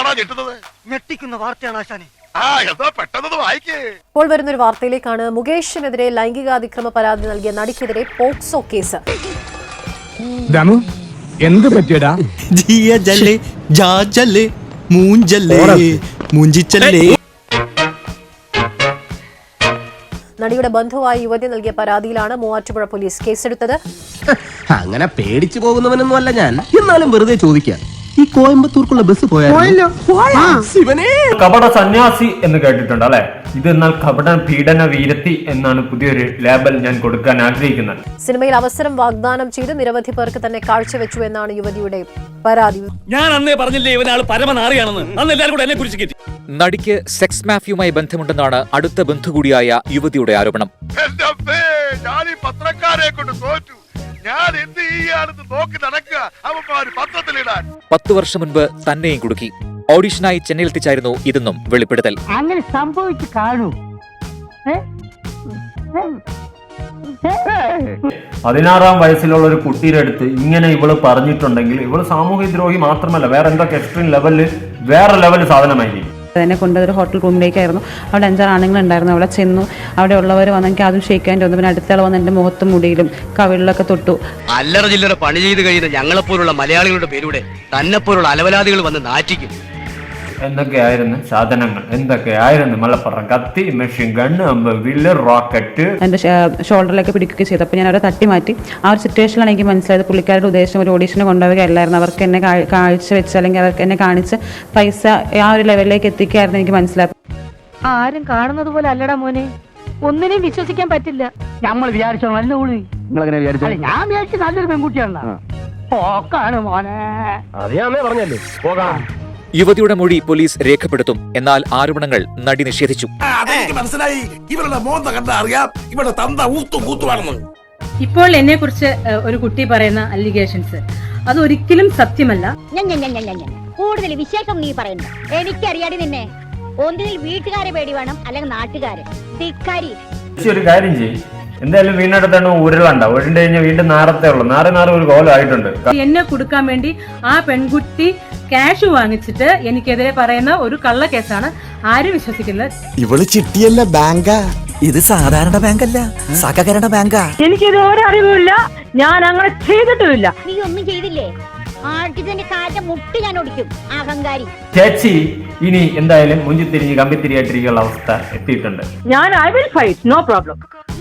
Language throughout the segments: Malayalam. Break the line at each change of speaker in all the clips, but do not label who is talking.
എന്താണോ ഞെട്ടുന്നത്?
ഞെട്ടിക്കുന്ന വാർത്തയാണ് ആശാനെ.
പെട്ടെന്ന് വായിക്കേ.
ഇപ്പോൾ വരുന്നൊരു വാർത്തയിലേക്കാണ്. മുകേഷിനെതിരെ ലൈംഗികാതിക്രമ പരാതി നൽകിയ നടിക്കെതിരെ പോക്സോ കേസ്.
എന്ത് പറ്റിയടാ?
നടിയുടെ ബന്ധുവായ യുവതി നൽകിയ പരാതിയിലാണ് മൂവാറ്റുപുഴ പോലീസ് കേസെടുത്തത്.
അങ്ങനെ പേടിച്ചു പോകുന്നവനൊന്നും അല്ല ഞാൻ. എന്നാലും വെറുതെ ചോദിക്കാം, ഈ കോയമ്പത്തൂർക്കുള്ള ബസ് പോയാലോ?
കപട സന്യാസി എന്ന് കേട്ടിട്ടുണ്ട് അല്ലെ? ഇത് എന്നാൽ കപട പീഡന വീരത്തി എന്നാണ് പുതിയൊരു ലേബൽ ഞാൻ കൊടുക്കാൻ ആഗ്രഹിക്കുന്നത്.
സിനിമയിൽ അവസരം വാഗ്ദാനം ചെയ്ത് നിരവധി പേർക്ക് തന്നെ കാഴ്ചവെച്ചു എന്നാണ് യുവതിയുടെ പരാതി.
ഞാൻ അന്നേ പറഞ്ഞില്ലേ ഇവനാൾ പരമനാറിയാണെന്ന്. അന്ന് എല്ലാവരും കൂടെ എന്നെ കുറിച്ച് കേട്ടി.
നടിക്ക് സെക്സ് മാഫിയുമായി ബന്ധമുണ്ടെന്നാണ് അടുത്ത ബന്ധു കൂടിയായ യുവതിയുടെ ആരോപണം.
പത്രക്കാരെ കൊണ്ട് തോറ്റു. ഞാൻ എന്ത് ചെയ്യാണെന്ന് നോക്കി നടക്കുക.
10 വർഷം മുൻപ് തന്നെയും കുടുക്കി. ഓഡിഷനായി ചെന്നൈയിലെത്തിച്ചായിരുന്നു ഇതെന്നും വെളിപ്പെടുത്തൽ.
അങ്ങനെ സംഭവിച്ചു കാണൂ.
16-ാം വയസ്സിലുള്ള ഒരു കുട്ടിയുടെ അടുത്ത് ഇങ്ങനെ ഇവള് പറഞ്ഞിട്ടുണ്ടെങ്കിൽ ഇവള് സാമൂഹ്യ ദ്രോഹി മാത്രമല്ല, വേറെ എന്തൊക്കെ എക്സ്ട്രീം ലെവലില് വേറെ ലെവൽ സാധനമായിരിക്കും.
എന്നെ കൊണ്ടൊരു ഹോട്ടൽ റൂമിലേക്കായിരുന്നു. അവിടെ 5-6 ആണുങ്ങളുണ്ടായിരുന്നു. അവിടെ ചെന്നു, അവിടെ ഉള്ളവർ വന്നെങ്കിൽ അതും ഷെയ്ക്കാൻ തോന്നുന്നു. പിന്നെ അടുത്താൾ വന്ന് എൻ്റെ മുഖത്തും മുടിയിലും കവിളിലൊക്കെ തൊട്ടു.
അല്ലറ ചില്ലറ പണി ചെയ്ത് കഴിയുന്ന ഞങ്ങളെപ്പോലുള്ള മലയാളികളുടെ പേരുടെ തന്നെപ്പോലുള്ള അലവലാദികൾ വന്ന് നാറ്റിക്കും.
എന്തൊക്കെയായിരുന്നു സാധനങ്ങൾ, എന്തൊക്കെയായിരുന്നു മലപ്പുറം കത്തി, മെഷീൻ ഗണ്ണ്, വില്ല്, റോക്കറ്റ്.
എൻ്റെ ഷോൾഡറിലൊക്കെ പിടിക്കുകയൊക്കെ ചെയ്തു. അപ്പോൾ ഞാൻ അവരെ തട്ടി മാറ്റി. ആ ഒരു സിറ്റുവേഷനിലാണ് എനിക്ക് മനസ്സിലായത് പുള്ളിക്കാരുടെ ഉദ്ദേശം ഒരു ഓഡീഷന് കൊണ്ടുപോവുകയല്ലായിരുന്നു. അവർക്ക് എന്നെ കാഴ്ച വെച്ച് അല്ലെങ്കിൽ അവർക്ക് എന്നെ കാണിച്ച് പൈസ ആ ഒരു ലെവലിലേക്ക് എത്തിക്കായിരുന്നു എനിക്ക് മനസ്സിലായത്.
ആരും കാണുന്നത് പോലെ അല്ലടാ മോനെ, ഒന്നിനെയും വിശ്വസിക്കാൻ പറ്റില്ല. നമ്മൾ വിചാരിച്ചോ നല്ല ഊളി. ഞാൻ വിചാരിച്ച നല്ലൊരു പെൺകുട്ടിയാണ്. പോക്കാണ് മോനെ.
അറിയാമേ പറഞ്ഞല്ലേ പോകാം.
യുവതിയുടെ മൊഴി പോലീസ് രേഖപ്പെടുത്തും. എന്നാൽ ആരോപണങ്ങൾ നടി നിഷേധിച്ചു.
മനസ്സിലായി. ഇവരുടെ മോന്ത കണ്ട അറിയാം ഇവിടെ തന്ത ഊത്തുവാണെന്ന്.
ഇപ്പോൾ എന്നെ കുറിച്ച് ഒരു കുട്ടി പറയുന്ന അലിഗേഷൻസ് അതൊരിക്കലും സത്യമല്ല.
കൂടുതൽ വിശേഷം നീ പറയണ്ട. എനിക്കറിയാടി നിന്നെ. ഒന്നിൽ വീട്ടുകാരെ പേടി വേണം, അല്ലെങ്കിൽ നാട്ടുകാരെ.
ഒരു കാര്യം ചെയ്യും, എന്തായാലും വീടിനടുത്താണ് ഉരുളണ്ട. ഉരുണ്ട് കഴിഞ്ഞാൽ വീണ്ടും നാറത്തേ ഉള്ളൂ. നാറ് ഒരു കോലമായിട്ടുണ്ട്.
എന്നെ കൊടുക്കാൻ വേണ്ടി ആ പെൺകുട്ടി ക്യാഷ് വാങ്ങിച്ചിട്ട് എനിക്കെതിരെ പറയുന്ന ഒരു കള്ള കേസാണ്. ആരും വിശ്വസിക്കുന്നത്.
ഇവള് ചിട്ടിയല്ല, ബാങ്കാ. ഇത് സാധാരണ ബാങ്കല്ല, സഹകരണ ബാങ്കാ.
എനിക്കിത് ഒരറിവുമില്ല. ഞാൻ അങ്ങനെ ചെയ്തിട്ടുമില്ല.
നീ ഒന്നും ചെയ്തില്ലേ? ആർട്ടിന്റെ കാലിന്റെ മുട്ട് ഞാൻ ഒടിക്കും. അഹങ്കാരി
ചേച്ചി ഇനി എന്തായാലും മുഞ്ചിത്തിരിഞ്ഞ് കമ്പിത്തിരിയായിട്ടിരിക്കുന്ന അവസ്ഥ എത്തിയിട്ടുണ്ട്.
ഞാൻ I will fight, no problem.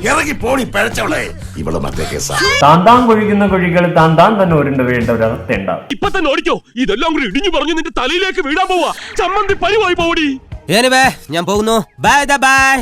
ഇറങ്ങി പോണി പഴച്ചവളെ. ഇവള് മറ്റേ കേസാ.
താന്താൻ കൊഴിക്കുന്ന കുഴികൾ താന്താൻ തന്നെ ഉരുണ്ട് വീഴേണ്ട ഒരു അവസ്ഥ ഉണ്ടാവും.
ഇപ്പൊ തന്നെ ഓടിക്കോ. ഇതെല്ലാം കൂടി ഇടിഞ്ഞു പറഞ്ഞു നിന്റെ തലയിലേക്ക് വീഴാൻ പോവാ. ചമ്മന്തി പരിവായി പോടി.
ഞാൻ പോകുന്നു. ബൈ.